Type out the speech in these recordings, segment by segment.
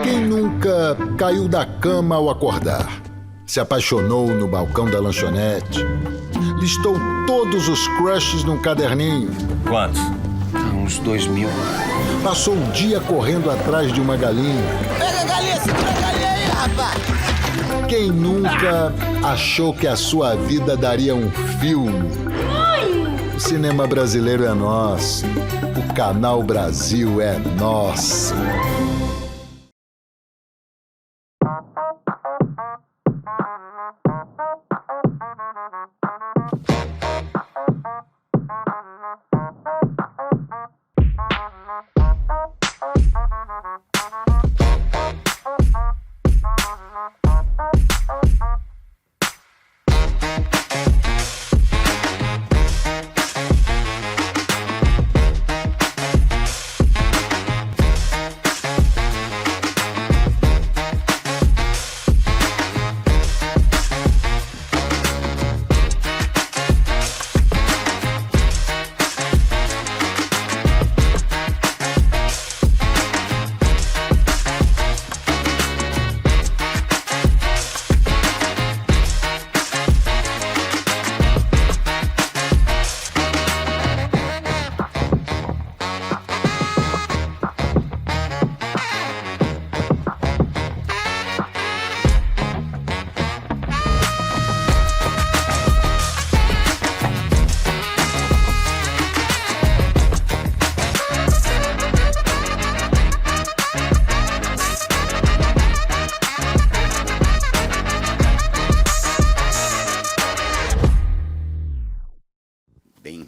Quem nunca caiu da cama ao acordar? Se apaixonou no balcão da lanchonete? Listou todos os crushes num caderninho? Quantos? Uns 2.000. Passou o dia correndo atrás de uma galinha? Pega a galinha, segura a galinha aí, rapaz! Quem nunca achou que a sua vida daria um filme? O cinema brasileiro é nosso. O Canal Brasil é nosso.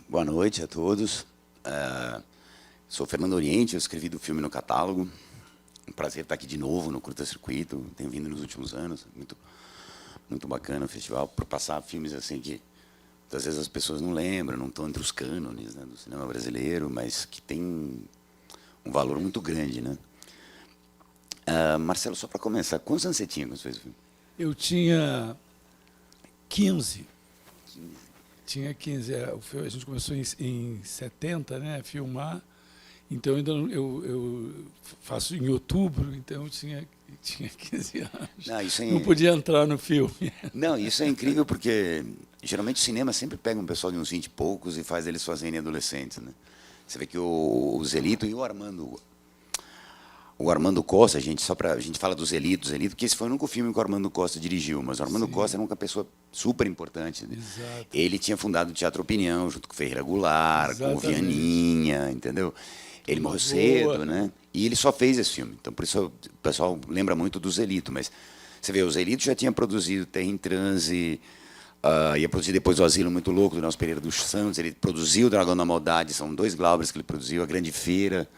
Boa noite a todos. Sou Fernando Oriente, eu escrevi do filme no catálogo. Um prazer estar aqui de novo no Curta Circuito. Tenho vindo nos últimos anos. Muito bacana o festival, por passar filmes assim que às vezes as pessoas não lembram, não estão entre os cânones, né, do cinema brasileiro, mas que tem um valor muito grande, né? Marcelo, só para começar, quantos anos você tinha quando você fez o filme? Eu tinha 15. Tinha 15. A gente começou em 70, né, a filmar. Então, ainda eu faço em outubro, então eu tinha 15 anos. Não podia entrar no filme. Não, isso é incrível, porque geralmente o cinema sempre pega um pessoal de uns 20 e poucos e faz eles fazerem adolescentes, né? Você vê que o Zelito e o Armando Costa, a gente fala do Zelito, porque esse foi o único filme que o Armando Costa dirigiu, mas o Armando Costa era uma pessoa super importante. Né? Exato. Ele tinha fundado o Teatro Opinião, junto com o Ferreira Goulart, Exatamente. com o Vianinha, entendeu? Ele morreu cedo, né? E ele só fez esse filme. Então, por isso, o pessoal lembra muito do Zelito. Mas você vê, o Zelito já tinha produzido Terra em Transe, ia produzir depois o Asilo Muito Louco, do Nelson Pereira dos Santos. Ele produziu o Dragão da Maldade, são 2 Glaubers que ele produziu, A Grande Feira.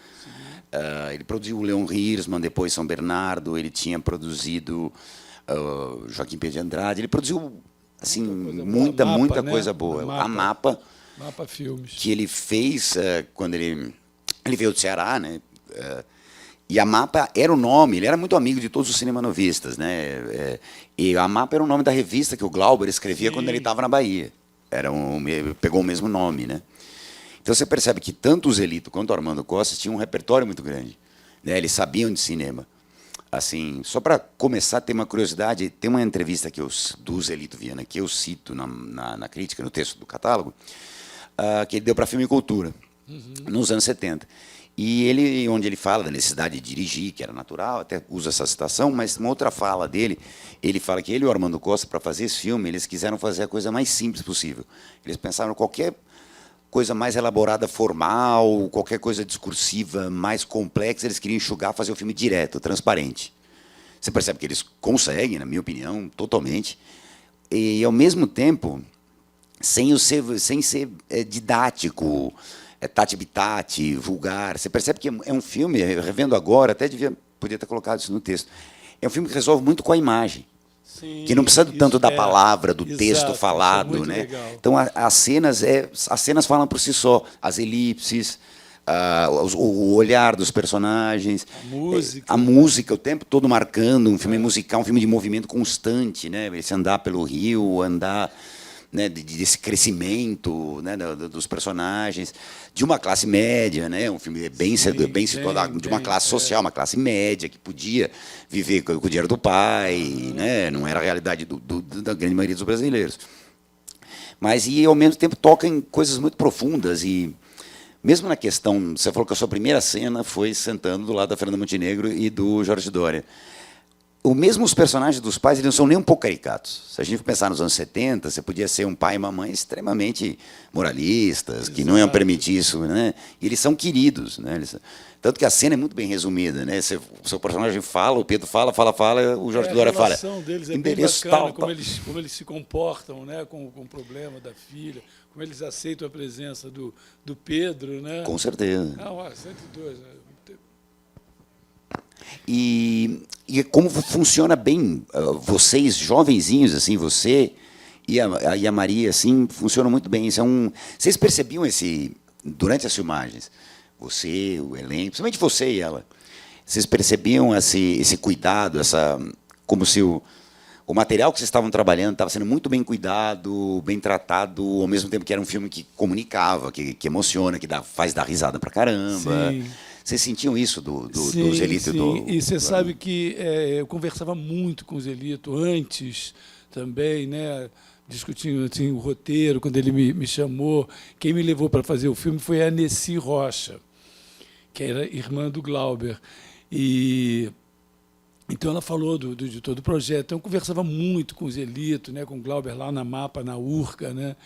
Ele produziu o Leon Hirschman, depois São Bernardo. Ele tinha produzido Joaquim Pedro de Andrade. Ele produziu assim, muita coisa boa. A Mapa Filmes. Que ele fez quando ele veio do Ceará, né? E a Mapa era o nome, ele era muito amigo de todos os cinemanovistas, né? E a Mapa era o nome da revista que o Glauber escrevia quando ele estava na Bahia. Pegou o mesmo nome, né? Então você percebe que tanto o Zelito quanto o Armando Costa tinham um repertório muito grande, né? Eles sabiam de cinema. Assim, só para começar, tem uma curiosidade, tem uma entrevista do Zelito Viana que eu cito na crítica, no texto do catálogo, que ele deu para a Filmicultura, nos anos 70. E onde ele fala da necessidade de dirigir, que era natural, até usa essa citação, mas uma outra fala dele, ele fala que ele e o Armando Costa, para fazer esse filme, eles quiseram fazer a coisa mais simples possível. Eles pensaram qualquer coisa mais elaborada, formal, qualquer coisa discursiva mais complexa, eles queriam enxugar, fazer o filme direto, transparente. Você percebe que eles conseguem, na minha opinião, totalmente, e, ao mesmo tempo, sem ser didático, tati-bitati, vulgar. Você percebe que é um filme, revendo agora, até podia ter colocado isso no texto, é um filme que resolve muito com a imagem. Sim, que não precisa tanto da palavra, do texto falado, né? Legal. Então as cenas falam por si só, as elipses, o olhar dos personagens, a música o tempo todo marcando, um filme musical, um filme de movimento constante, né? Esse andar pelo rio, andar né, desse crescimento, né, dos personagens, de uma classe média, né, um filme bem situado, de uma classe social, uma classe média, que podia viver com o dinheiro do pai, né, não era a realidade da grande maioria dos brasileiros. Mas, e ao mesmo tempo, toca em coisas muito profundas. E mesmo na questão, você falou que a sua primeira cena foi sentando do lado da Fernanda Montenegro e do Jorge Doria. Mesmo os personagens dos pais, eles não são nem um pouco caricatos. Se a gente pensar nos anos 70, você podia ser um pai e uma mãe extremamente moralistas, que não iam permitir isso, né? E eles são queridos, né? Tanto que a cena é muito bem resumida, né? O seu personagem fala, o Pedro fala, o Jorge Doria fala. A relação deles é bem bacana, como eles se comportam, né? com o problema da filha, como eles aceitam a presença do Pedro, né? Com certeza. Não, 102, né? E como funciona bem, vocês, jovenzinhos, assim, você e a Maria, assim, funcionam muito bem. Vocês percebiam durante as filmagens, você, o elenco, principalmente você e ela, vocês percebiam esse cuidado, como se o material que vocês estavam trabalhando estava sendo muito bem cuidado, bem tratado, ao mesmo tempo que era um filme que comunicava, que emociona, que faz dar risada pra caramba. Sim. Vocês sentiam isso do Zelito? Sim, e você sabe que eu conversava muito com o Zelito antes também, né, discutindo assim, o roteiro, quando ele me chamou. Quem me levou para fazer o filme foi a Nessi Rocha, que era irmã do Glauber. Então ela falou de todo o projeto. Então eu conversava muito com o Zelito, né, com o Glauber lá na Mapa, na Urca, né?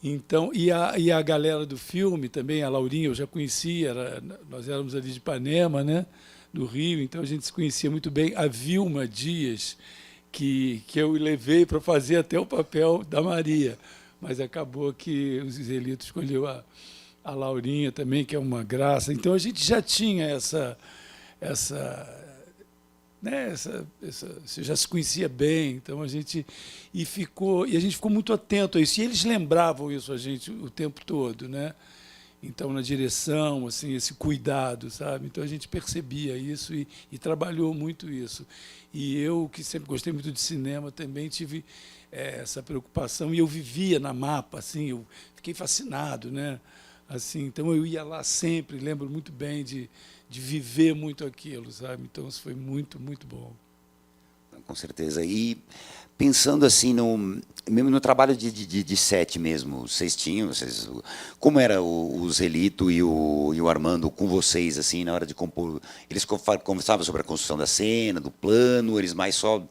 Então, e a galera do filme também, a Laurinha, eu já conhecia, nós éramos ali de Ipanema, né, do Rio, então a gente se conhecia muito bem. A Vilma Dias, que eu levei para fazer até o papel da Maria, mas acabou que o Zelito escolheu a Laurinha também, que é uma graça. Então a gente já tinha você já se conhecia bem, então a gente ficou muito atento a isso. E eles lembravam isso a gente o tempo todo, né? Então na direção, assim, esse cuidado, sabe? Então a gente percebia isso e trabalhou muito isso. E eu, que sempre gostei muito de cinema, também tive essa preocupação e eu vivia na Mapa, assim, eu fiquei fascinado, né? Assim, então eu ia lá sempre, lembro muito bem de viver muito aquilo, sabe? Então isso foi muito, muito bom. Com certeza. E pensando assim mesmo no trabalho de set mesmo, como era o Zelito e o Armando com vocês assim na hora de compor? Eles conversavam sobre a construção da cena, do plano, eles mais só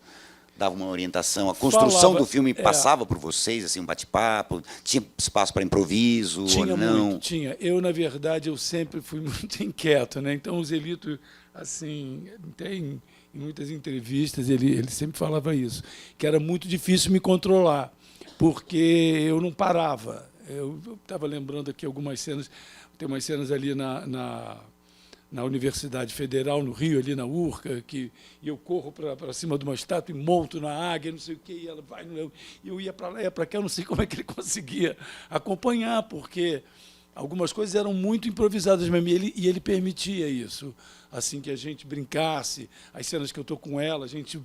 davam uma orientação, a construção do filme passava por vocês, assim, um bate-papo, tinha espaço para improviso ou não? Muito, tinha. Eu, na verdade, eu sempre fui muito inquieto, né? Então, o Zelito, assim, tem em muitas entrevistas, ele sempre falava isso, que era muito difícil me controlar, porque eu não parava. Eu estava lembrando aqui algumas cenas, tem umas cenas ali na Universidade Federal, no Rio, ali na Urca, e eu corro para cima de uma estátua e monto na águia, não sei o quê, e ela vai, e eu ia para lá, ia para cá, eu não sei como é que ele conseguia acompanhar, porque algumas coisas eram muito improvisadas mesmo, e ele permitia isso, assim, que a gente brincasse, as cenas que eu estou com ela, a gente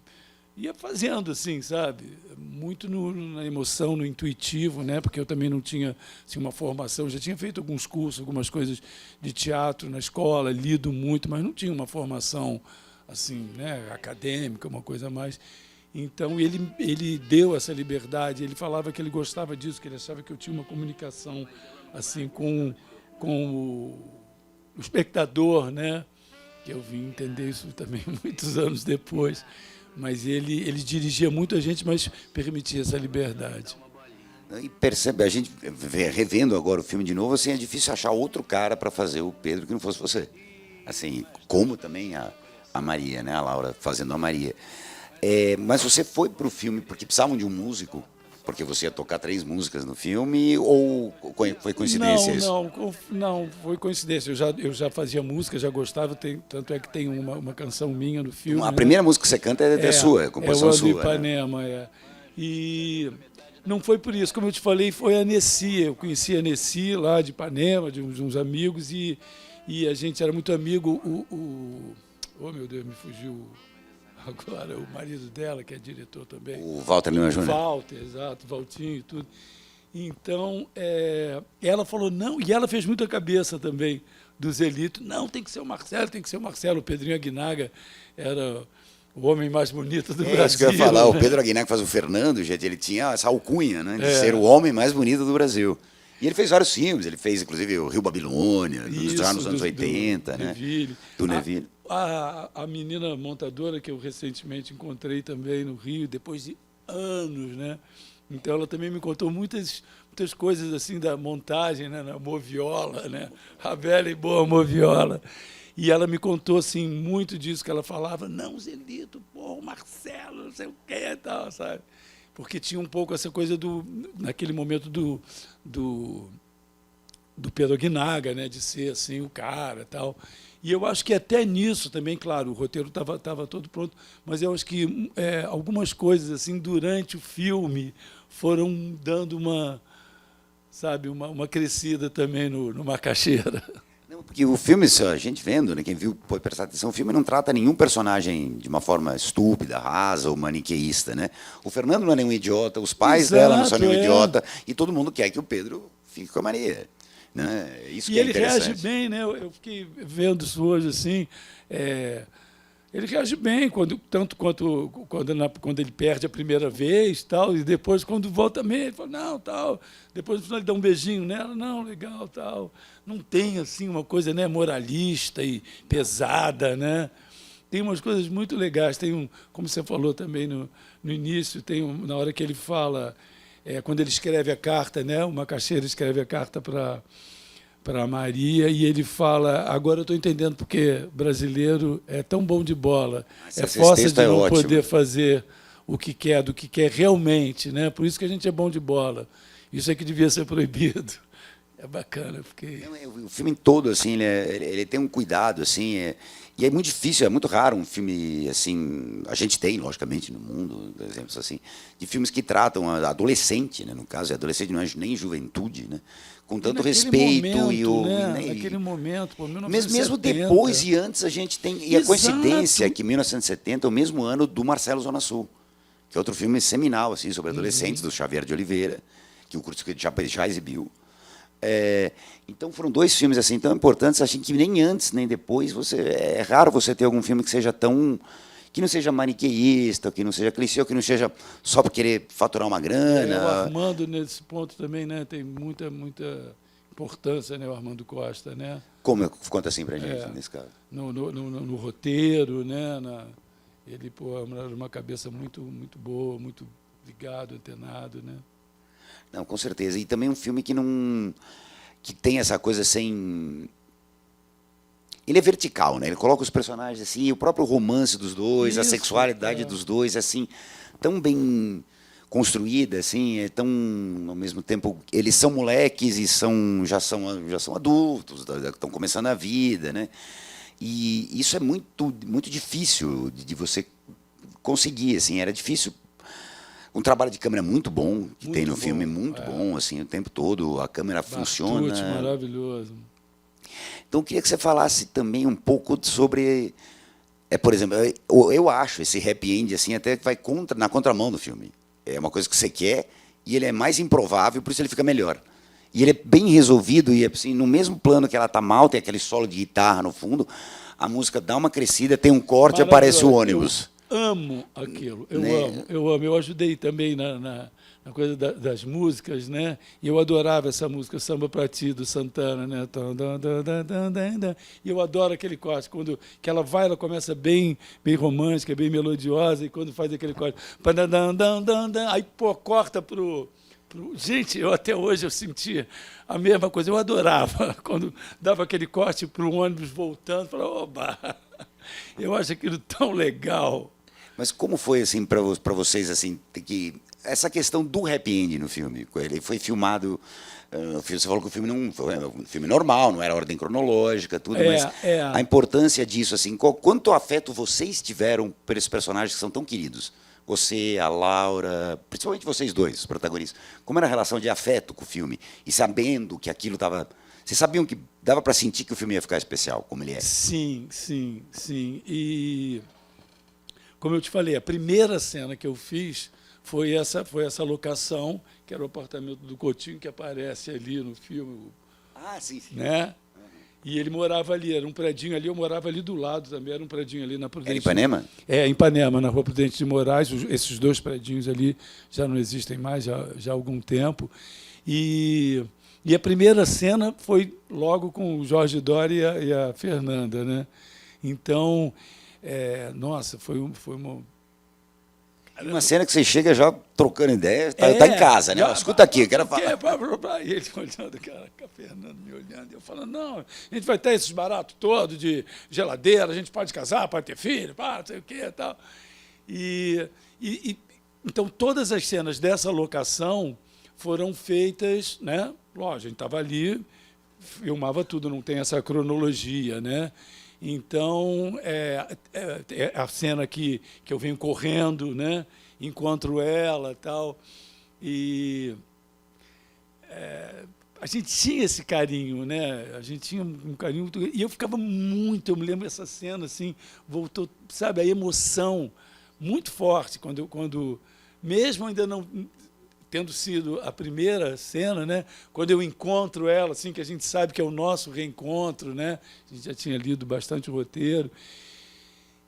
ia fazendo, assim, sabe? Muito na emoção, no intuitivo, né? Porque eu também não tinha assim, uma formação, já tinha feito alguns cursos, algumas coisas de teatro na escola, lido muito, mas não tinha uma formação assim, né? Acadêmica, uma coisa a mais. Então, ele deu essa liberdade, ele falava que ele gostava disso, que ele achava que eu tinha uma comunicação assim, com o espectador, né? Que eu vim entender isso também muitos anos depois. Mas ele dirigia muito a gente, mas permitia essa liberdade. E percebe, a gente revendo agora o filme de novo, assim, é difícil achar outro cara para fazer o Pedro que não fosse você. Assim, como também a Maria, né? A Laura fazendo a Maria. Mas você foi para o filme porque precisavam de um músico? Porque você ia tocar 3 músicas no filme, ou foi coincidência isso? Não, foi coincidência. Eu já fazia música, já gostava, tanto é que tem uma canção minha no filme. A primeira música que você canta é sua, é composição sua. É o Ipanema, né? E não foi por isso, como eu te falei, foi a Nessi. Eu conheci a Nessi lá de Ipanema, de uns amigos, e a gente era muito amigo. Oh, meu Deus, me fugiu. agora o marido dela, que é diretor também. O Walter Lima Jr. Walter, exato, Valtinho e tudo. Então, ela falou não, e ela fez muita cabeça também dos elitos. Não, tem que ser o Marcelo, tem que ser o Marcelo. O Pedrinho Aguinaga era o homem mais bonito do Brasil. Isso que eu ia falar. O Pedro Aguinaga, que faz o Fernando, gente, ele tinha essa alcunha, né, de ser o homem mais bonito do Brasil. E ele fez vários filmes, ele fez, inclusive, o Rio Babilônia, já nos anos 80, né? Neville. Do Neville. A menina montadora que eu recentemente encontrei também no Rio, depois de anos, né? Então ela também me contou muitas coisas assim da montagem, né? Na moviola, né? A velha e boa moviola. E ela me contou assim muito disso que ela falava, não, Zelito, pô, o Marcelo, não sei o que e tal, sabe? Porque tinha um pouco essa coisa naquele momento do Pedro Aguinaga, né, de ser assim o cara, tal. E eu acho que até nisso também, claro, o roteiro estava todo pronto, mas eu acho que algumas coisas assim durante o filme foram dando uma crescida também no Macaxeira. Não, porque o filme, a gente vendo, né, quem viu pode prestar atenção, o filme não trata nenhum personagem de uma forma estúpida, rasa ou maniqueísta, né? O Fernando não é nenhum idiota, os pais dela não são nenhum idiota, e todo mundo quer que o Pedro fique com a Maria. Né? Isso e que é ele interessante. reage bem, né? Eu fiquei vendo isso hoje assim. Ele reage bem, tanto quanto quando ele perde a primeira vez, tal, e depois, quando volta mesmo, ele fala, não, tal. Depois ele dá um beijinho nela, não, legal, tal. Não tem, assim, uma coisa, né, moralista e pesada, né? Tem umas coisas muito legais. Tem como você falou também no início, na hora que ele fala, quando ele escreve a carta, né? O Macaxeira escreve a carta para Maria, e ele fala, agora eu estou entendendo porque brasileiro é tão bom de bola, força de não poder fazer o que quer, do que quer realmente, né? Por isso que a gente é bom de bola. Isso é que devia ser proibido. É bacana, porque... O filme todo, assim, ele tem um cuidado, assim, e é muito difícil, é muito raro um filme, assim, a gente tem, logicamente, no mundo, exemplos assim, de filmes que tratam a adolescente, né? No caso, adolescente não é nem juventude, né? Com tanto respeito naquele momento, pô, 1970. Mesmo depois e antes a gente tem, e a coincidência é que 1970 é o mesmo ano do Marcelo Zona Sul, que é outro filme seminal, assim, sobre adolescentes, do Xavier de Oliveira, que o Curtis já exibiu. Então foram dois filmes assim tão importantes, assim, que nem antes nem depois é raro você ter algum filme que seja que não seja maniqueísta, que não seja clichê, que não seja só para querer faturar uma grana. O Armando nesse ponto também, né, tem muita importância, né, o Armando Costa, né? Conta assim para gente nesse caso. No roteiro, né, ele era uma cabeça muito boa, muito ligado, antenado, né? Não, com certeza. E também um filme que tem essa coisa sem... Ele é vertical, né? Ele coloca os personagens assim, o próprio romance dos dois, a sexualidade dos dois, assim, tão bem construída, assim, tão, ao mesmo tempo, eles são moleques e já são adultos, estão começando a vida, né? E isso é muito difícil de você conseguir, assim, era difícil. Um trabalho de câmera muito bom, que tem no filme, muito bom, assim, o tempo todo, a câmera funciona. Maravilhoso. Então, eu queria que você falasse também um pouco sobre... por exemplo, eu acho esse happy end, assim, até que vai na contramão do filme. É uma coisa que você quer, e ele é mais improvável, por isso ele fica melhor. E ele é bem resolvido, e assim, no mesmo plano que ela está mal, tem aquele solo de guitarra no fundo, a música dá uma crescida, tem um corte e aparece o ônibus. Amo aquilo, eu amo. Eu ajudei também na coisa das músicas, né? E eu adorava essa música, Samba Pra Ti, do Santana, né? E eu adoro aquele corte, que ela começa bem romântica, bem melodiosa, e quando faz aquele corte, aí corta pro... Gente, eu até hoje eu sentia a mesma coisa, eu adorava quando dava aquele corte para o ônibus voltando, falava, oba, eu acho aquilo tão legal. Mas como foi assim para vocês assim essa questão do happy end no filme? Ele foi filmado, você falou que o filme não foi um filme normal, não era ordem cronológica, tudo, mas a importância disso, assim, quanto afeto vocês tiveram por esses personagens que são tão queridos? Você, a Laura, principalmente vocês dois, os protagonistas. Como era a relação de afeto com o filme? E sabendo que aquilo estava... Vocês sabiam que dava para sentir que o filme ia ficar especial, como ele é? Sim. E como eu te falei, a primeira cena que eu fiz foi essa locação, que era o apartamento do Coutinho, que aparece ali no filme, Ah, sim, sim. né? E ele morava ali, era um predinho ali, eu morava ali do lado também, era um predinho ali na Prudente. Era em Ipanema? É, em Ipanema, na Rua Prudente de Moraes. Esses 2 predinhos ali já não existem mais, já há algum tempo. E a primeira cena foi logo com o Jorge Doria e a Fernanda, né? Então, nossa, foi Uma cena que você chega já trocando ideia, tá em casa, né? já, Escuta aqui, eu quero falar. E ele olhando, cara, a Fernanda me olhando, e eu falando, não, a gente vai ter esses baratos todos de geladeira, a gente pode casar, pode ter filho, não sei o quê e tal. Então, todas as cenas dessa locação foram feitas, né? Lógico, a gente estava ali, filmava tudo, não tem essa cronologia, né? Então, é a cena que eu venho correndo, né? Encontro ela e tal. E a gente tinha esse carinho, né? A gente tinha um carinho. E eu ficava muito, eu me lembro dessa cena, assim, voltou, sabe, a emoção muito forte, quando mesmo ainda não tendo sido a primeira cena, né? Quando eu encontro ela, assim, que a gente sabe que é o nosso reencontro, né? A gente já tinha lido bastante o roteiro.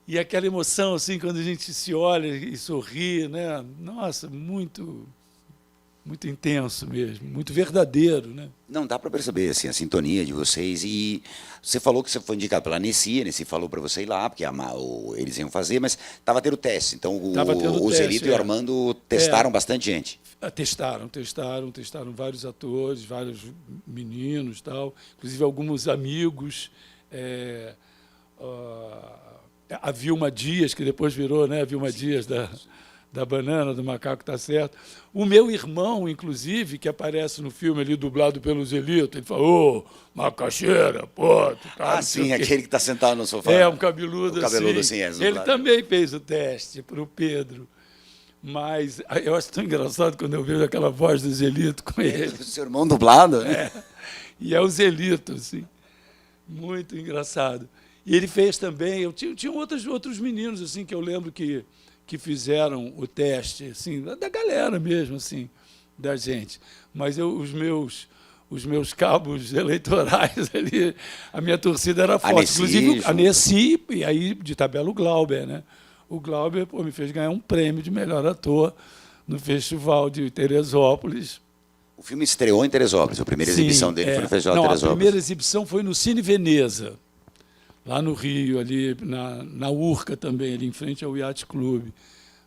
E aquela emoção, assim, quando a gente se olha e sorri, né? Nossa, muito, muito intenso mesmo, muito verdadeiro, né? Não, dá para perceber assim, a sintonia de vocês. E você falou que você foi indicado pela Nessi, a Nessi falou para você ir lá, porque eles iam fazer, mas estava tendo teste. Então, o Zelito e o Armando testaram bastante gente. Testaram vários atores, vários meninos, tal, inclusive alguns amigos. A Vilma Dias, que depois virou, né, a Vilma Dias da Banana, do Macaco Tá Certo. O meu irmão, inclusive, que aparece no filme ali, dublado pelo Zelito, ele fala, ô, macaxeira, pô, tu tá... Ah, sim, aquele que está sentado no sofá. Um cabeludo assim. Cabeludo assim, Ele também fez o teste para o Pedro. Mas eu acho tão engraçado quando eu vejo aquela voz do Zelito com ele. O seu irmão dublado, né? E é o Zelito, assim. Muito engraçado. E ele fez também... Tinha outros meninos, assim, que eu lembro que fizeram o teste, assim, da galera mesmo, assim, da gente. Mas os meus cabos eleitorais ali, a minha torcida era forte. Inclusive, a Nessi, e aí de tabela o Glauber, né? O Glauber me fez ganhar um prêmio de melhor ator no Festival de Teresópolis. O filme estreou em Teresópolis, a primeira exibição dele foi no Festival de Teresópolis. A primeira exibição foi no Cine Veneza, lá no Rio, ali na Urca também, ali em frente ao Yacht Club.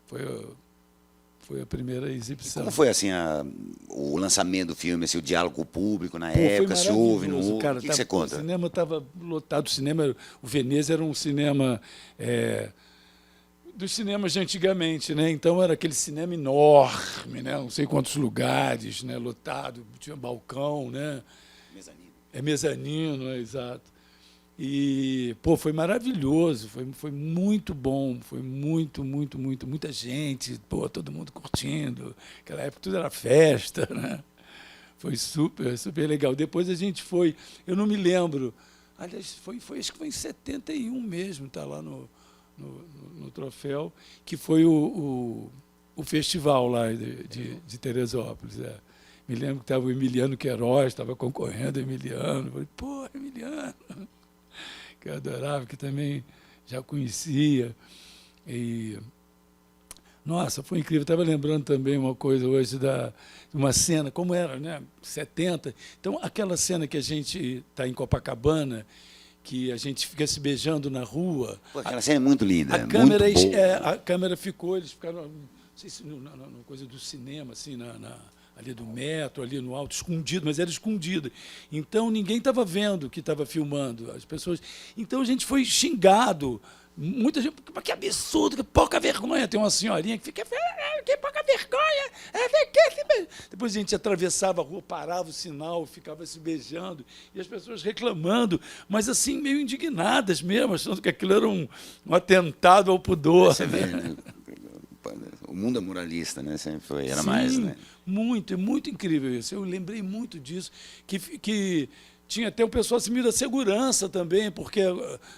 Foi a primeira exibição. Como foi assim o lançamento do filme, assim, o diálogo com o público na época, se houve, não houve? Cara, o que você conta? O cinema estava lotado, o Veneza era um cinema... dos cinemas de antigamente, né? Então era aquele cinema enorme, né? Não sei quantos lugares, né? Lotado, tinha balcão, né? Mezanino. Mezanino, exato. E foi maravilhoso, foi muito bom, foi muita gente, todo mundo curtindo. Naquela época tudo era festa, né? Foi super legal. Depois a gente foi, eu não me lembro, aliás, acho que foi em 71 mesmo, tá lá no troféu, que foi o festival lá de Teresópolis. Me lembro que estava o Emiliano Queiroz, estava concorrendo, Emiliano. Falei, pô, Emiliano, que eu adorava, que também já conhecia. E, nossa, foi incrível. Estava lembrando também uma coisa hoje de uma cena, como era, né? 70. Então, aquela cena que a gente está em Copacabana, que a gente fica se beijando na rua. Pô, aquela cena é muito linda. A câmera ficou, eles ficaram, não sei se na coisa do cinema, assim, ali do metro, ali no alto, escondido, mas era escondido. Então ninguém estava vendo o que estava filmando, as pessoas. Então a gente foi xingado. Muita gente, que absurdo, que pouca vergonha. Tem uma senhorinha que fica, que pouca vergonha. Depois a gente atravessava a rua, parava o sinal, ficava se beijando, e as pessoas reclamando, mas assim, meio indignadas mesmo, achando que aquilo era um atentado ao pudor. Você vê, né? O mundo é moralista, né? Sempre foi, era Sim, mais, né? Muito incrível isso. Eu lembrei muito disso, que tinha até o pessoal assim, da segurança também, porque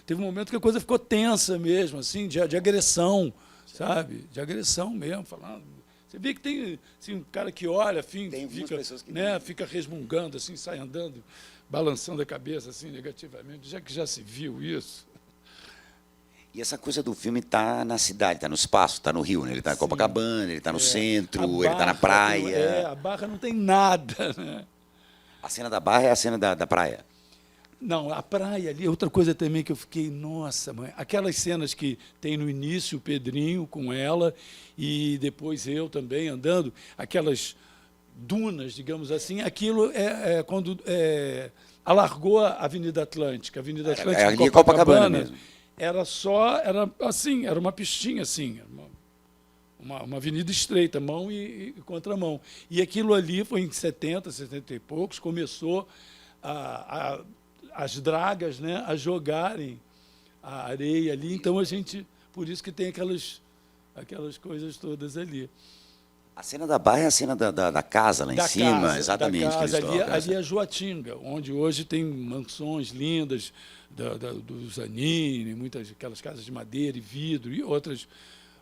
teve um momento que a coisa ficou tensa mesmo, assim, de agressão, sabe? De agressão mesmo, falando. Você vê que tem assim, um cara que olha, assim, Tem algumas fica, pessoas que né, fica resmungando, assim, sai andando, balançando a cabeça assim negativamente, já que já se viu isso. E essa coisa do filme tá na cidade, tá no espaço, tá no Rio, né? Ele tá em Copacabana, ele tá no centro, ele tá na praia. A Barra não tem nada, né? A cena da Barra é a cena da praia. Não, a praia ali, outra coisa também que eu fiquei, nossa, mãe, aquelas cenas que tem no início o Pedrinho com ela e depois eu também andando, aquelas dunas, digamos assim, aquilo é quando alargou a Avenida Atlântica. A Avenida Atlântica ali em Copacabana mesmo. era assim, era uma pistinha assim, uma avenida estreita, mão e contramão. E aquilo ali foi em 70 e poucos, começou as dragas, né, a jogarem a areia ali. Então, por isso que tem aquelas coisas todas ali. A cena da Barra é a cena da casa lá em cima, exatamente. Da casa, que eles tocam, ali é Joatinga, onde hoje tem mansões lindas do Zanini, muitas aquelas casas de madeira e vidro e outras.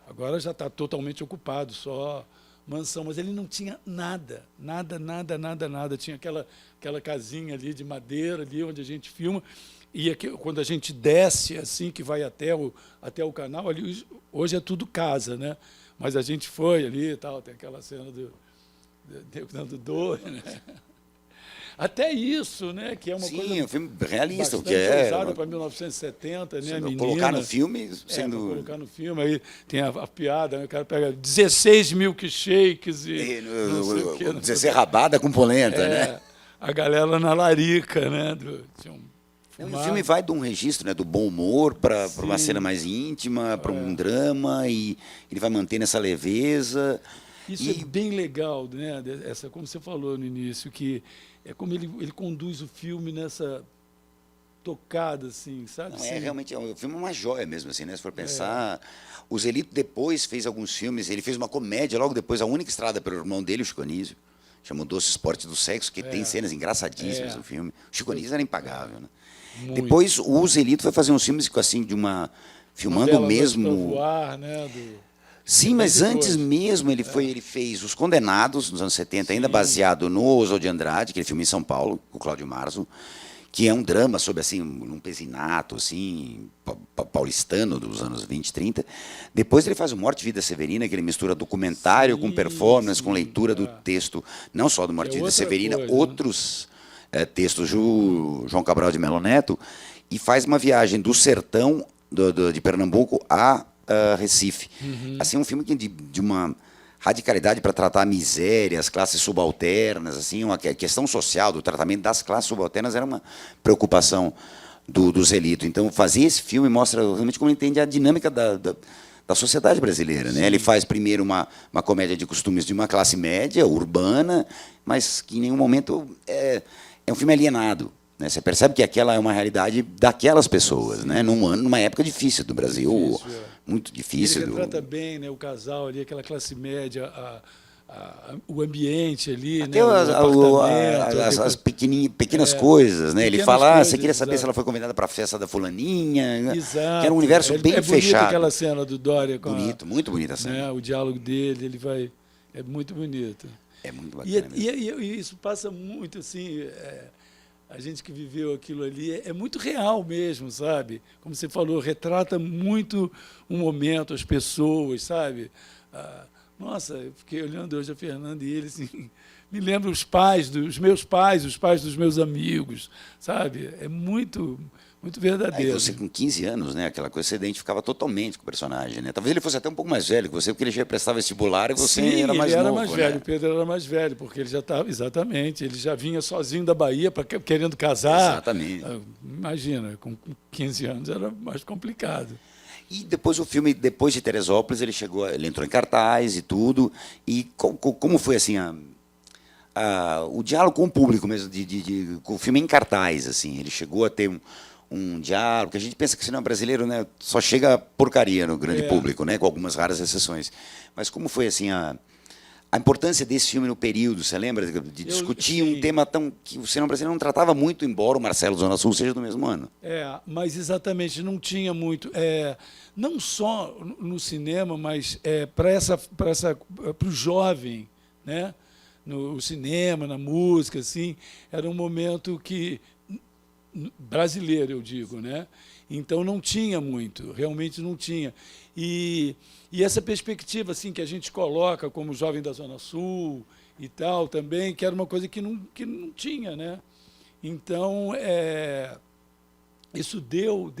Agora já está totalmente ocupado, só mansão, mas ele não tinha nada. Tinha aquela casinha ali de madeira, ali onde a gente filma, e aqui, quando a gente desce, assim, que vai até o canal, ali hoje é tudo casa, né? Mas a gente foi ali e tal, tem aquela cena do dor, né? Até isso, né? Que é uma coisa. Sim, um filme realista, bastante que é. ousada para 1970, né? Colocar no filme, sendo. Colocar no filme, aí tem a piada, né? O cara pega 16 milkshakes e. Não sei o quê, 16 rabada com polenta, né? A galera na larica, né? O filme vai de um registro, né, do bom humor para uma cena mais íntima, para um drama, e ele vai mantendo essa leveza. Isso é bem legal, né? Como você falou no início, que é como ele conduz o filme nessa tocada, assim, sabe? Não, realmente, o filme é uma joia mesmo, assim, né? Se for pensar, o Zelito depois fez alguns filmes, ele fez uma comédia logo depois, a única estrada pelo irmão dele, o Chico Anísio, chamou Doce Esporte do Sexo, que tem cenas engraçadíssimas no filme. O Chico Anísio era impagável, né? Muito. Depois o Zelito foi fazer uns filmes assim, filmando mesmo. Voar, né? Sim, mas antes mesmo ele fez Os Condenados, nos anos 70, ainda baseado no Oswald de Andrade, aquele filme em São Paulo, com o Cláudio Marzo, que é um drama sobre assim, um pezinato assim, paulistano dos anos 20, 30. Depois ele faz o Morte e Vida Severina, que ele mistura documentário com performance, com leitura do texto, não só do Morte e Vida Severina, outros textos do João Cabral de Melo Neto, e faz uma viagem do sertão de Pernambuco a Recife. Assim, um filme de uma radicalidade para tratar a miséria, as classes subalternas, assim, uma questão social do tratamento das classes subalternas era uma preocupação do Zelito. Então, fazer esse filme mostra realmente como ele entende a dinâmica da sociedade brasileira, né? Ele faz primeiro uma comédia de costumes de uma classe média, urbana, mas que em nenhum momento é um filme alienado. Né? Você percebe que aquela é uma realidade daquelas pessoas, né? Numa época difícil do Brasil, muito difícil. Ele retrata bem, né, o casal ali, aquela classe média, o ambiente ali, até né, as pequenas coisas, né? Ele fala, você queria saber se ela foi convidada para a festa da fulaninha, exato. Que era um universo bem fechado. Aquela cena do Dória com muito bonita a cena. Né, o diálogo dele, é muito bonito. É muito bacana. E isso passa muito assim. A gente que viveu aquilo ali é muito real mesmo, sabe? Como você falou, retrata muito um momento, as pessoas, sabe? Nossa, eu fiquei olhando hoje a Fernanda e ele, assim, me lembra os pais dos meus pais, os pais dos meus amigos, sabe? É muito verdadeiro. Aí você com 15 anos, né? Aquela coisa, você identificava totalmente com o personagem, né? Talvez ele fosse até um pouco mais velho que você, porque ele já prestava vestibular e você era mais novo. Ele era mais velho, né? o Pedro era mais velho, porque ele já estava, exatamente, ele já vinha sozinho da Bahia querendo casar. Exatamente. Imagina, com 15 anos era mais complicado. E depois o filme, depois de Teresópolis, ele entrou em cartaz e tudo. E como foi assim o diálogo com o público mesmo, com o filme em cartaz, assim, ele chegou a ter um diálogo, que a gente pensa que o cinema brasileiro, né, só chega porcaria no grande público, né, com algumas raras exceções. Mas como foi assim a a importância desse filme no período, você lembra? De discutir um sim. tema tão que o cinema brasileiro não tratava muito, embora o Marcelo Zona Sul seja do mesmo ano. Mas exatamente, não tinha muito. Não só no cinema, mas para o jovem, né? No cinema, na música, assim, era um momento que brasileiro, eu digo, né? Então não tinha muito, realmente não tinha. E essa perspectiva assim que a gente coloca como jovem da Zona Sul e tal também, que era uma coisa que não tinha, né? Então isso deu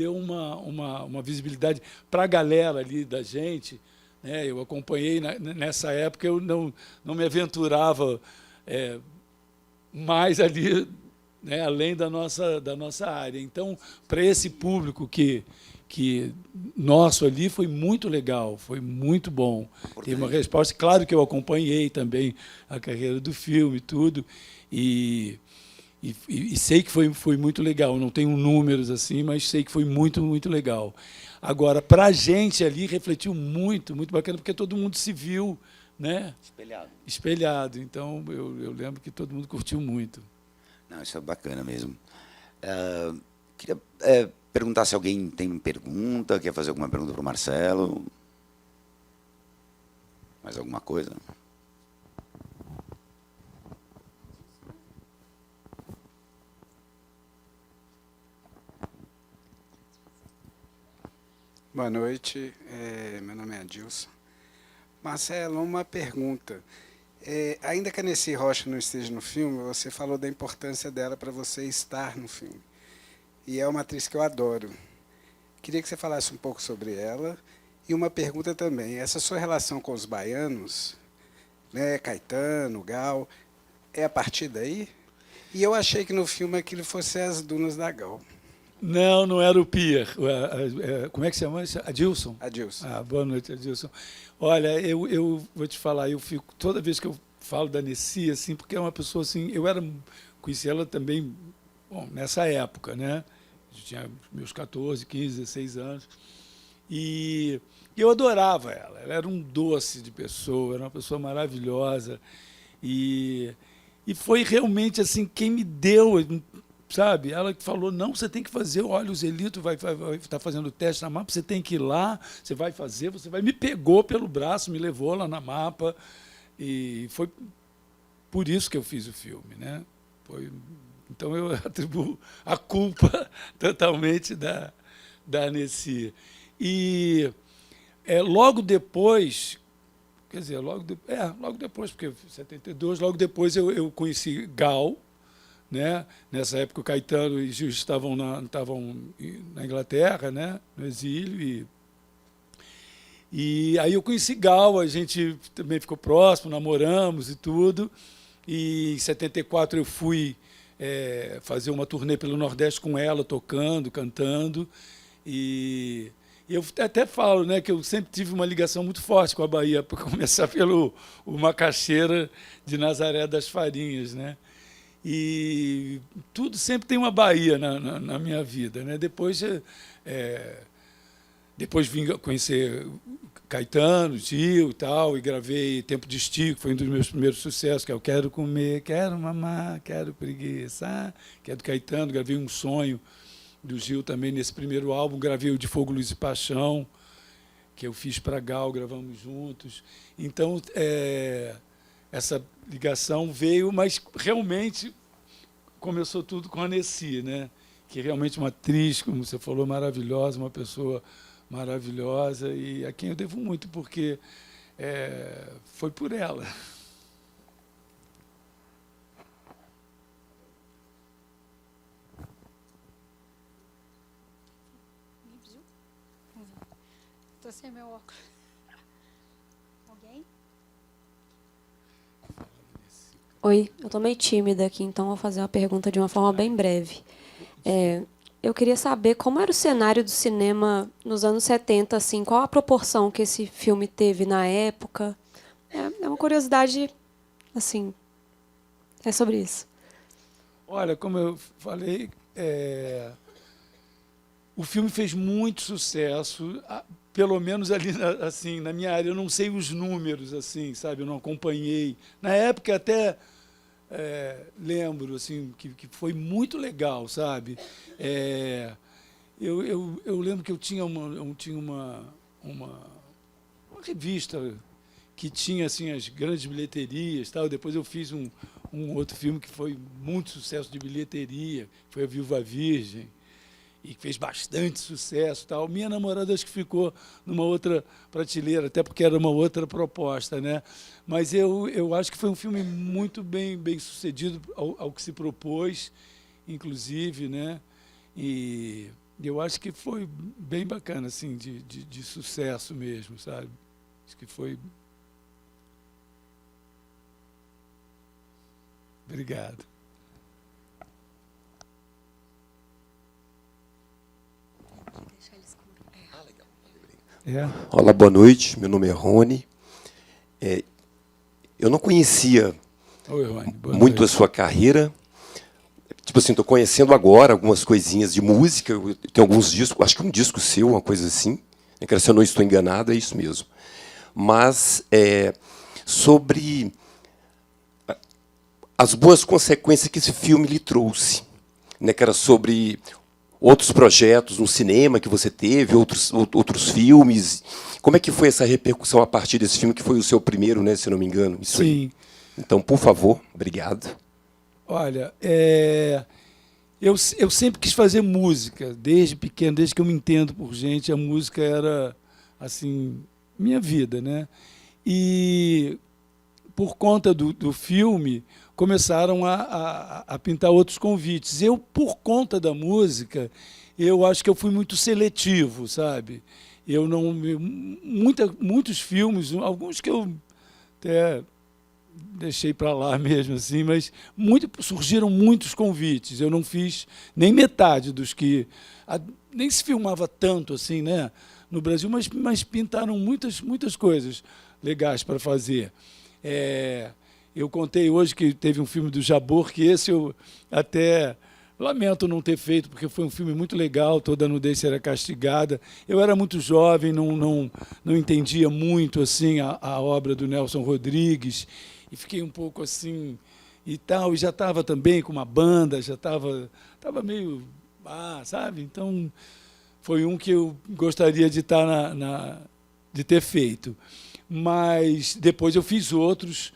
uma visibilidade para a galera ali da gente, né? Eu acompanhei nessa época, eu não me aventurava mais ali, né, além da nossa área. Então, para esse público que nosso ali, foi muito legal, foi muito bom. Teve uma resposta. Claro que eu acompanhei também a carreira do filme, tudo, e sei que foi muito legal. Não tenho números assim, mas sei que foi muito, muito legal. Agora, para a gente ali, refletiu muito, muito bacana, porque todo mundo se viu, né, espelhado. Então, eu lembro que todo mundo curtiu muito. Não, isso é bacana mesmo. Queria perguntar se alguém tem pergunta, quer fazer alguma pergunta para o Marcelo. Mais alguma coisa? Boa noite, meu nome é Adilson. Marcelo, uma pergunta. Ainda que a Nessi Rocha não esteja no filme, você falou da importância dela para você estar no filme. E é uma atriz que eu adoro. Queria que você falasse um pouco sobre ela. E uma pergunta também. Essa sua relação com os baianos, né, Caetano, Gal, é a partir daí? E eu achei que no filme aquilo fosse as Dunas da Gal. Não era o Pier. Como é que se chama? Adilson? Adilson. Boa noite, Adilson. Olha, eu vou te falar, eu fico toda vez que eu falo da Nessi, assim, porque é uma pessoa assim, conheci ela também, bom, nessa época, né? Eu tinha meus 14, 15, 16 anos. E eu adorava ela. Ela era um doce de pessoa, era uma pessoa maravilhosa. E foi realmente assim quem me deu, sabe? Ela falou, não, você tem que fazer, olha, o Zelito vai estar fazendo teste na Mapa, você tem que ir lá, você vai fazer, me pegou pelo braço, me levou lá na Mapa, e foi por isso que eu fiz o filme, né? Então eu atribuo a culpa totalmente da Nessi. E logo depois, quer dizer, logo depois, porque 72, logo depois eu conheci Gal, né? Nessa época o Caetano e Gil estavam na Inglaterra, né? No exílio, e aí eu conheci Gal, a gente também ficou próximo, namoramos e tudo, e em 74 eu fui fazer uma turnê pelo Nordeste com ela, tocando, cantando, e eu até falo, né, que eu sempre tive uma ligação muito forte com a Bahia, para começar pelo Macaxeira de Nazaré das Farinhas, né? E tudo sempre tem uma Bahia na minha vida, né? Depois vim conhecer Caetano, Gil e tal, e gravei Tempo de Estico, foi um dos meus primeiros sucessos, que é o Quero Comer, Quero Mamar, Quero Preguiça, que é do Caetano. Gravei Um Sonho do Gil também nesse primeiro álbum, gravei o De Fogo, Luz e Paixão, que eu fiz para Gal, gravamos juntos. Então, essa ligação veio, mas realmente começou tudo com a Nessi, né? Que é realmente uma atriz, como você falou, maravilhosa, uma pessoa maravilhosa, e a quem eu devo muito, porque foi por ela. Estou sem meu óculos. Alguém? Oi, eu estou meio tímida aqui, então vou fazer uma pergunta de uma forma bem breve. Eu queria saber como era o cenário do cinema nos anos 70, assim, qual a proporção que esse filme teve na época. É uma curiosidade, assim, é sobre isso. Olha, como eu falei, o filme fez muito sucesso, pelo menos ali, assim, na minha área, eu não sei os números, assim, sabe? Eu não acompanhei. Na época até lembro, assim, que foi muito legal, sabe? Eu lembro que eu tinha uma revista que tinha assim as grandes bilheterias, tal. Depois eu fiz um outro filme que foi muito sucesso de bilheteria, foi A Viúva Virgem, e fez bastante sucesso, tal. Minha namorada acho que ficou numa outra prateleira, até porque era uma outra proposta, né? Mas eu acho que foi um filme muito bem sucedido ao que se propôs, inclusive, né? E eu acho que foi bem bacana, assim, de sucesso mesmo, sabe? Acho que foi. Obrigado. Olá, boa noite. Meu nome é Rony. Eu não conhecia Oi, Rony. Boa muito a noite. sua carreira. Tipo assim, estou conhecendo agora algumas coisinhas de música. Eu tenho alguns discos, acho que um disco seu, uma coisa assim. Se eu não estou enganado, é isso mesmo. Mas sobre as boas consequências que esse filme lhe trouxe, né, que era sobre outros projetos no cinema que você teve, outros filmes. Como é que foi essa repercussão a partir desse filme, que foi o seu primeiro, né, se eu não me engano? Isso aí. Sim. Então, por favor, obrigado. Olha, eu sempre quis fazer música, desde pequeno, desde que eu me entendo por gente, a música era, assim, minha vida, né? E, por conta do filme, começaram a pintar outros convites. Eu, por conta da música, eu acho que eu fui muito seletivo, sabe? Eu não... muitos filmes, alguns que eu até deixei para lá mesmo, assim, mas surgiram muitos convites. Eu não fiz nem metade dos que... nem se filmava tanto assim, né, no Brasil, mas pintaram muitas coisas legais para fazer. Eu contei hoje que teve um filme do Jabor, que esse eu até lamento não ter feito, porque foi um filme muito legal, Toda Nudez Será Castigada. Eu era muito jovem, não entendia muito assim a obra do Nelson Rodrigues, e fiquei um pouco assim e tal, e já estava também com uma banda, já estava meio, sabe? Então, foi um que eu gostaria de estar de ter feito. Mas depois eu fiz outros,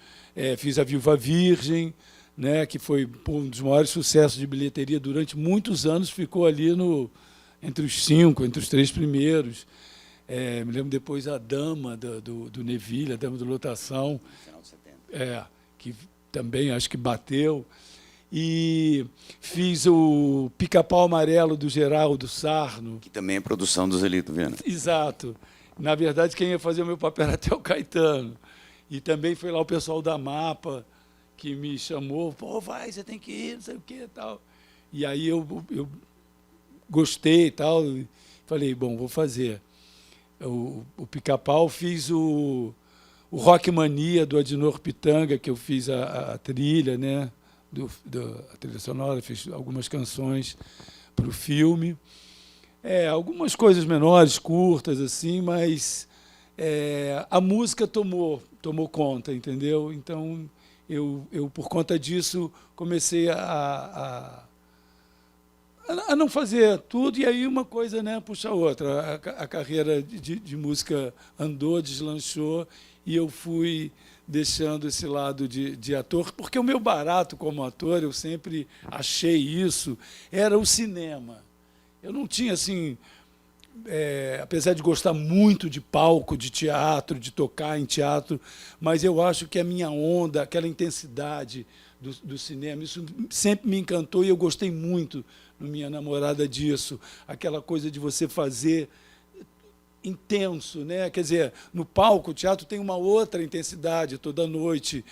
fiz A Viúva Virgem, né, que foi um dos maiores sucessos de bilheteria durante muitos anos, ficou ali entre os 5, entre os 3 primeiros. Me lembro depois A Dama do Neville, A Dama da Lotação, Final de 70. que também acho que bateu. E fiz o Pica-Pau Amarelo do Geraldo Sarno. Que também é produção do Zelito Viana. Exato. Na verdade, quem ia fazer o meu papel era até o Caetano. E também foi lá o pessoal da Mapa que me chamou, pô, vai, você tem que ir, não sei o quê e tal. E aí eu gostei e tal, e falei, bom, vou fazer. O Pica-Pau, fiz o Rock Mania, do Adinor Pitanga, que eu fiz a trilha, né, a trilha sonora, fiz algumas canções para o filme. Algumas coisas menores, curtas, assim, mas a música tomou conta, entendeu? Então, eu por conta disso, comecei a não fazer tudo, e aí uma coisa, né, puxa a outra. A carreira de música andou, deslanchou, e eu fui deixando esse lado de ator, porque o meu barato como ator, eu sempre achei isso, era o cinema. Eu não tinha, assim, apesar de gostar muito de palco, de teatro, de tocar em teatro, mas eu acho que a minha onda, aquela intensidade do cinema, isso sempre me encantou e eu gostei muito, minha namorada, disso. Aquela coisa de você fazer intenso, né? Quer dizer, no palco, o teatro tem uma outra intensidade toda noite,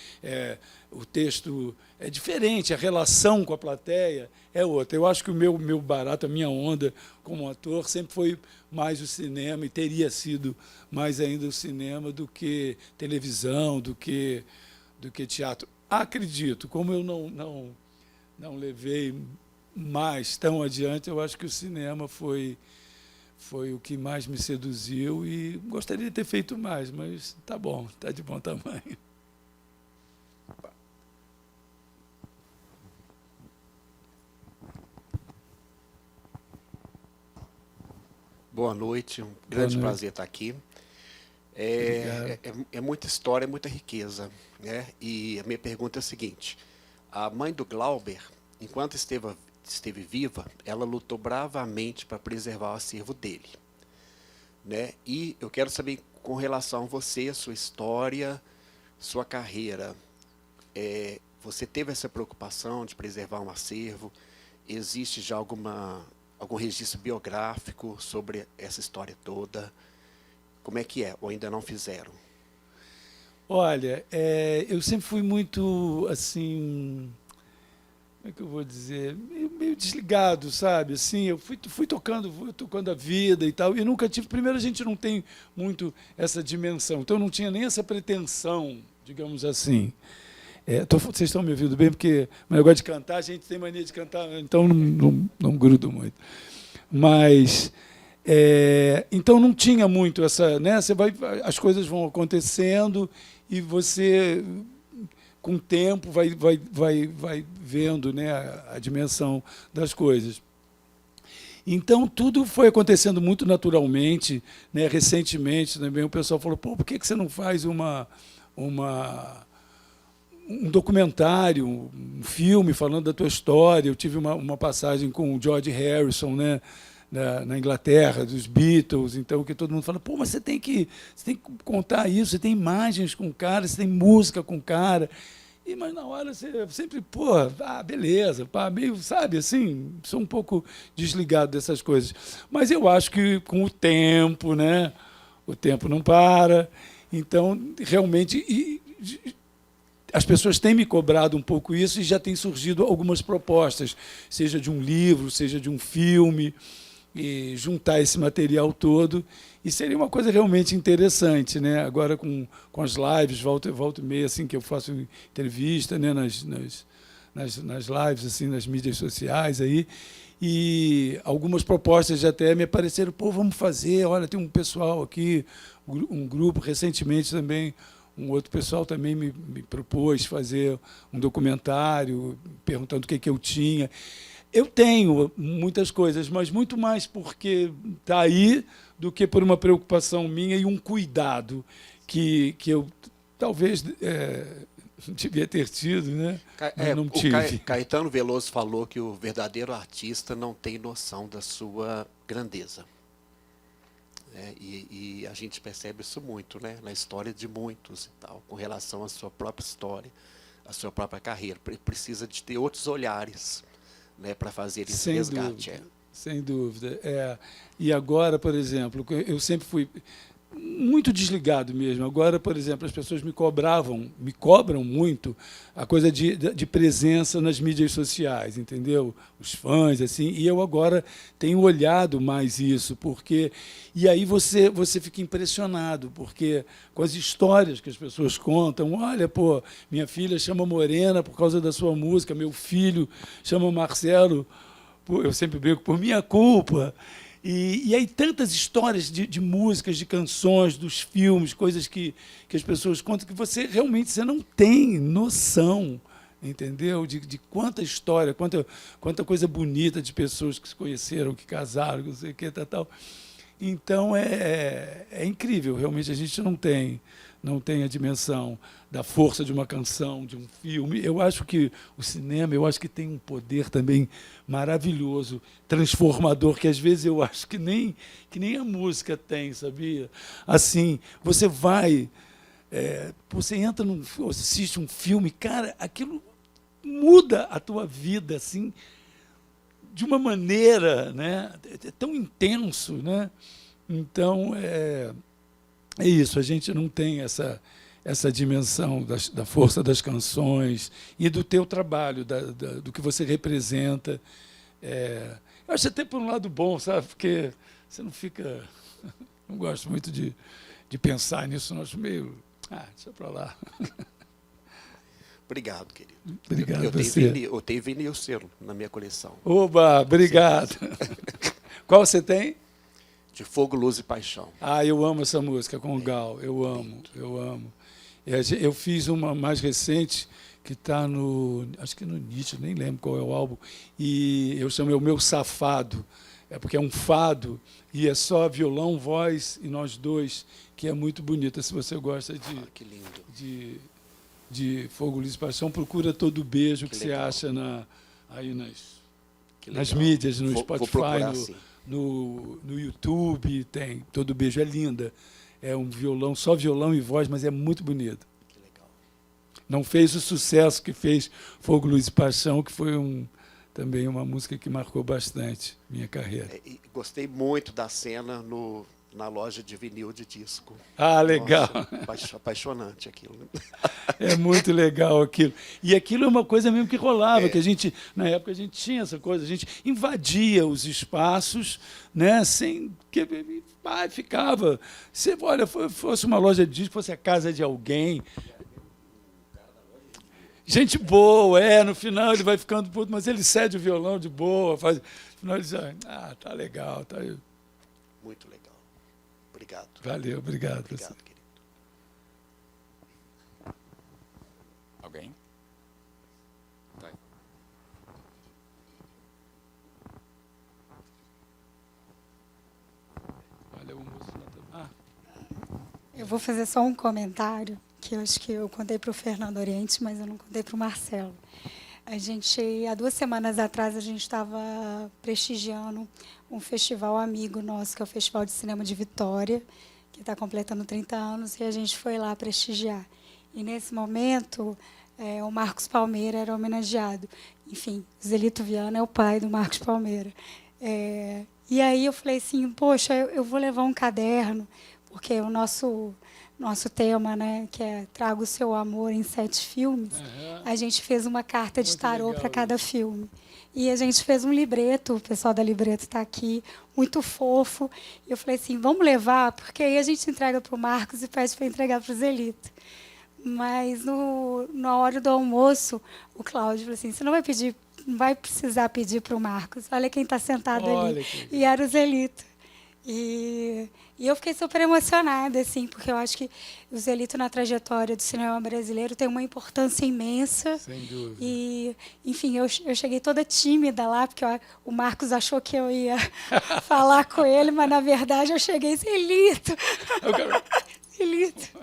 o texto é diferente, a relação com a plateia é outra. Eu acho que o meu barato, a minha onda como ator, sempre foi mais o cinema, e teria sido mais ainda o cinema do que televisão, do que teatro. Acredito, como eu não levei mais tão adiante, eu acho que o cinema foi foi o que mais me seduziu e gostaria de ter feito mais, mas tá bom, tá de bom tamanho. Boa noite, um grande noite. prazer estar aqui. É muita história, é muita riqueza, né? E a minha pergunta é a seguinte: a mãe do Glauber, enquanto esteve viva, ela lutou bravamente para preservar o acervo dele, né? E eu quero saber, com relação a você, a sua história, sua carreira, você teve essa preocupação de preservar um acervo? Existe já algum registro biográfico sobre essa história toda? Como é que é? Ou ainda não fizeram? Olha, eu sempre fui muito, assim, como é que eu vou dizer, meio desligado, sabe? Assim, eu fui tocando a vida e tal, e nunca tive... Primeiro, a gente não tem muito essa dimensão, então eu não tinha nem essa pretensão, digamos assim. Vocês estão me ouvindo bem, porque o negócio de cantar, a gente tem mania de cantar, então não grudo muito. Mas, então não tinha muito essa, né? As coisas vão acontecendo e você, com o tempo, vai vendo, né, a dimensão das coisas. Então, tudo foi acontecendo muito naturalmente, né? Recentemente também o pessoal falou, pô, por que você não faz um documentário, um filme falando da tua história? Eu tive uma passagem com o George Harrison, né, na Inglaterra, dos Beatles, então que todo mundo fala, pô, mas você tem que contar isso, você tem imagens com o cara, você tem música com o cara. Mas na hora você sempre, pô, beleza, meio, sabe, assim, sou um pouco desligado dessas coisas. Mas eu acho que com o tempo, né, o tempo não para, então realmente... As pessoas têm me cobrado um pouco isso e já têm surgido algumas propostas, seja de um livro, seja de um filme, e juntar esse material todo. E seria uma coisa realmente interessante, né? Agora com as lives, volta e meia, assim, que eu faço entrevista, né, nas lives, assim, nas mídias sociais, aí, e algumas propostas já até me apareceram, pô, vamos fazer, olha, tem um pessoal aqui, um grupo, recentemente também, um outro pessoal também me propôs fazer um documentário, perguntando o que eu tinha. Eu tenho muitas coisas, mas muito mais porque está aí do que por uma preocupação minha e um cuidado que eu talvez devia ter tido, né? Mas não tive. Caetano Veloso falou que o verdadeiro artista não tem noção da sua grandeza. E a gente percebe isso muito, né, na história de muitos e tal, com relação à sua própria história, à sua própria carreira. Precisa de ter outros olhares, né, para fazer esse resgate. Sem dúvida. E agora, por exemplo, eu sempre fui muito desligado mesmo. Agora, por exemplo, as pessoas me cobram muito a coisa de presença nas mídias sociais, entendeu? Os fãs, assim, e eu agora tenho olhado mais isso, porque... E aí você fica impressionado, porque com as histórias que as pessoas contam, olha, pô, minha filha chama Morena por causa da sua música, meu filho chama Marcelo, eu sempre brinco, por minha culpa. E aí tantas histórias de músicas, de canções, dos filmes, coisas que as pessoas contam que você realmente não tem noção, entendeu? De quanta história, quanta coisa bonita de pessoas que se conheceram, que casaram, não sei o que, tal. Então é incrível, realmente a gente não tem a dimensão da força de uma canção, de um filme. Eu acho que o cinema, tem um poder também maravilhoso, transformador, que às vezes eu acho que nem a música tem, sabia? Assim, você entra assiste um filme, cara, aquilo muda a tua vida, assim, de uma maneira, né, tão intenso, né? Então, é isso, a gente não tem essa dimensão da força das canções e do teu trabalho, do que você representa. Eu acho até por um lado bom, sabe? Porque você não fica... Não gosto muito de pensar nisso, não acho meio... deixa para lá. Obrigado, querido. Obrigado eu tenho vinil seu na minha coleção. Oba, obrigado. Qual você tem? de Fogo, Luz e Paixão. Ah, eu amo essa música com o Gal. Eu amo, eu amo. Eu fiz uma mais recente que está acho que no Nietzsche, nem lembro qual é o álbum, e eu chamo O Meu Safado, porque é um fado, e é só violão, voz e nós dois, que é muito bonita. Se você gosta Que lindo. de Fogo, Luz e Paixão, procura Todo Beijo, que você legal. acha aí Que nas legal. mídias, no Vou Spotify, procurar, sim. no YouTube, tem Todo Beijo, é linda. É um violão, só violão e voz, mas é muito bonito. Que legal. Não fez o sucesso que fez Fogo, Luz e Paixão, que foi também uma música que marcou bastante minha carreira. E gostei muito da cena na loja de vinil de disco. Ah, legal. Nossa, apaixonante aquilo. É muito legal aquilo. E aquilo é uma coisa mesmo que rolava, que na época a gente tinha essa coisa, a gente invadia os espaços, né, sem que ficava. Olha, fosse uma loja de disco, fosse a casa de alguém. Gente boa, no final ele vai ficando puto, mas ele cede o violão de boa, no final ele diz, tá legal, tá aí. Muito legal. Obrigado. Valeu, obrigado. Obrigado, querido. Alguém? Tá. Olha o moço lá também. Eu vou fazer só um comentário, que eu acho que eu contei para o Fernando Oriente, mas eu não contei para o Marcelo. Há 2 semanas atrás, a gente estava prestigiando um festival amigo nosso, que é o Festival de Cinema de Vitória, que está completando 30 anos, e a gente foi lá prestigiar. E, nesse momento, o Marcos Palmeira era homenageado. Enfim, o Zelito Viana é o pai do Marcos Palmeira. E aí eu falei assim, poxa, eu vou levar um caderno, porque o nosso tema, né, que é Traga o Seu Amor em 7 filmes, a gente fez uma carta de Muito tarô legal para cada filme. E a gente fez um libreto, o pessoal da Libreto está aqui, muito fofo. E eu falei assim, vamos levar, porque aí a gente entrega para o Marcos e pede para entregar para o Zelito. Mas na hora do almoço, o Cláudio falou assim, você não vai precisar pedir para o Marcos. Olha quem está sentado ali. E era o Zelito. E eu fiquei super emocionada, assim, porque eu acho que o Zelito, na trajetória do cinema brasileiro, tem uma importância imensa. Sem dúvida. E, enfim, eu cheguei toda tímida lá, porque o Marcos achou que eu ia falar com ele, mas, na verdade, eu cheguei, Zelito. Zelito.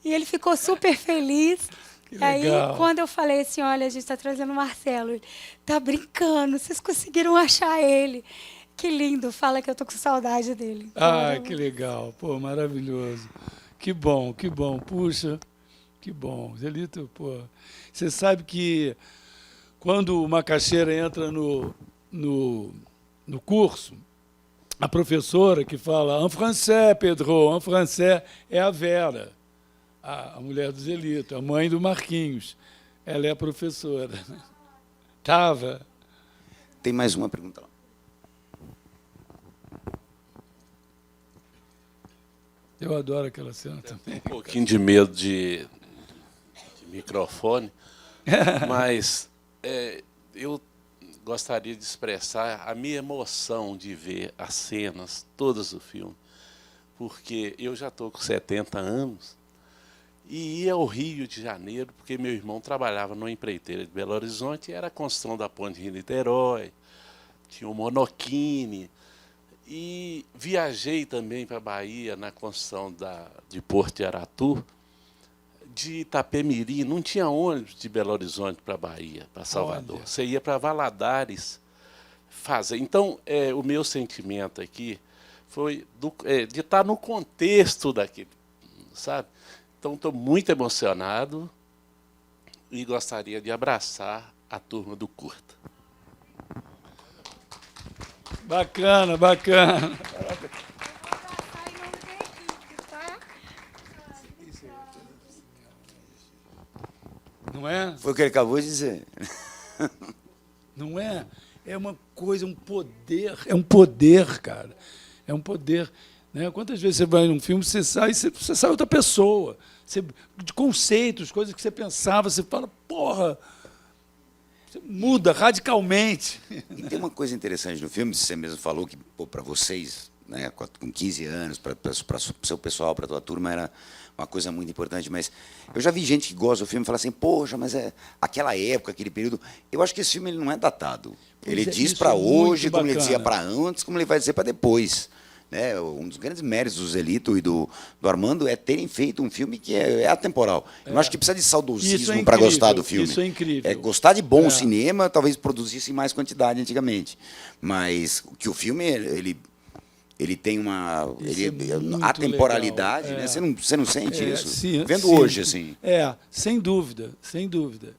E ele ficou super feliz. Que Aí, legal. quando eu falei assim, olha, a gente está trazendo o Marcelo, ele, tá brincando, vocês conseguiram achar ele. Que lindo, fala que eu tô com saudade dele. Que legal, pô, maravilhoso. Que bom, puxa, que bom. Zelito, pô, você sabe que quando o macaxeira entra no curso, a professora que fala en français, Pedro, en français, é a Vera, a mulher do Zelito, a mãe do Marquinhos. Ela é a professora. Tava. Tem mais uma pergunta lá. Eu adoro aquela cena também. Um pouquinho de medo de microfone, mas eu gostaria de expressar a minha emoção de ver as cenas, todas do filme, porque eu já estou com 70 anos e ia ao Rio de Janeiro, porque meu irmão trabalhava numa empreiteira de Belo Horizonte, e era a construção da ponte Rio-Niterói, tinha o Monoquine. E viajei também para a Bahia na construção de Porto de Aratu, de Itapemirim. Não tinha ônibus de Belo Horizonte para a Bahia, para Salvador. Olha. Você ia para Valadares fazer. Então, o meu sentimento aqui foi de estar no contexto daquele, sabe? Então, estou muito emocionado e gostaria de abraçar a turma do Curta. Bacana, bacana. Não é? Foi o que ele acabou de dizer. Não é? É uma coisa, um poder, cara. É um poder. Né? Quantas vezes você vai num filme, você sai outra pessoa. De conceitos, coisas que você pensava, você fala, porra, você muda radicalmente. E tem uma coisa interessante no filme, você mesmo falou que para vocês, né, com 15 anos, para o seu pessoal, para a tua turma, era uma coisa muito importante. Mas eu já vi gente que gosta do filme e fala assim, poxa, mas é aquela época, aquele período. Eu acho que esse filme ele não é datado. Ele diz para hoje, como ele dizia para antes, como ele vai dizer para depois. Né? Um dos grandes méritos do Zelito e do Armando é terem feito um filme que é atemporal. Eu acho que precisa de saudosismo para gostar do filme. Isso é incrível. Gostar de bom cinema, talvez produzisse em mais quantidade antigamente. Mas que o filme, ele tem uma atemporalidade, né? Você não sente isso? Sim, vendo sim, hoje, assim. Sem dúvida, sem dúvida.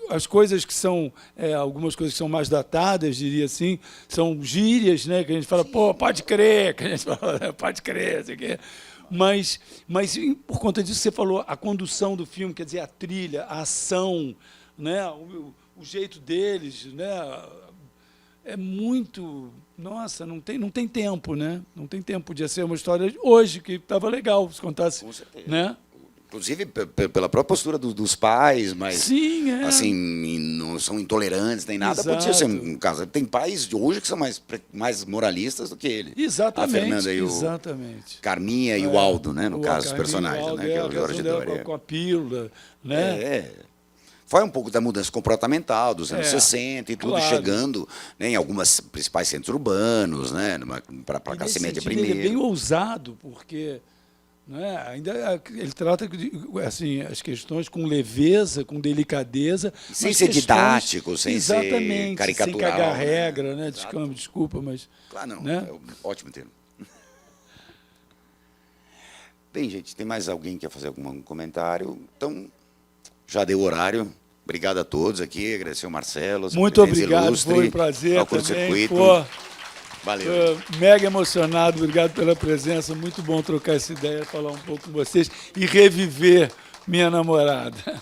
As coisas que são, algumas coisas que são mais datadas, diria assim, são gírias, né? Que a gente fala, pô, pode crer, que a gente fala, pode crer, assim, mas por conta disso você falou, a condução do filme, quer dizer, a trilha, a ação, né? O jeito deles, né? É muito... Nossa, não tem tempo, né? Não tem tempo. Podia ser uma história hoje, que estava legal se contasse. Com certeza. Né? Inclusive pela própria postura dos pais, mas sim, assim, não são intolerantes nem nada. Exato. Podia ser um caso. Tem pais de hoje que são mais moralistas do que ele. Exatamente. A Fernanda e exatamente. Carminha e o Aldo, né? No caso, os personagens, Aldo, né? Que é o Jorge Doria. Com a pílula, né? Foi um pouco da mudança comportamental dos anos 60 e tudo, claro. Chegando, né, em alguns principais centros urbanos, né? Para a classe média primeiro. Ele é bem ousado, porque... Né? Ainda ele trata assim, as questões com leveza, com delicadeza. Sem ser didático, sem ser caricatural. Sem cagar regra, né? Desculpa, mas... Claro, não. Né? É um ótimo termo. Bem, gente, tem mais alguém que quer fazer algum comentário? Então, já deu horário. Obrigado a todos aqui. Agradecer ao Marcelo. Muito obrigado, ilustre, foi um prazer ao também. Curto-Circuito. Valeu. Mega emocionado, obrigado pela presença. Muito bom trocar essa ideia, falar um pouco com vocês e reviver minha namorada.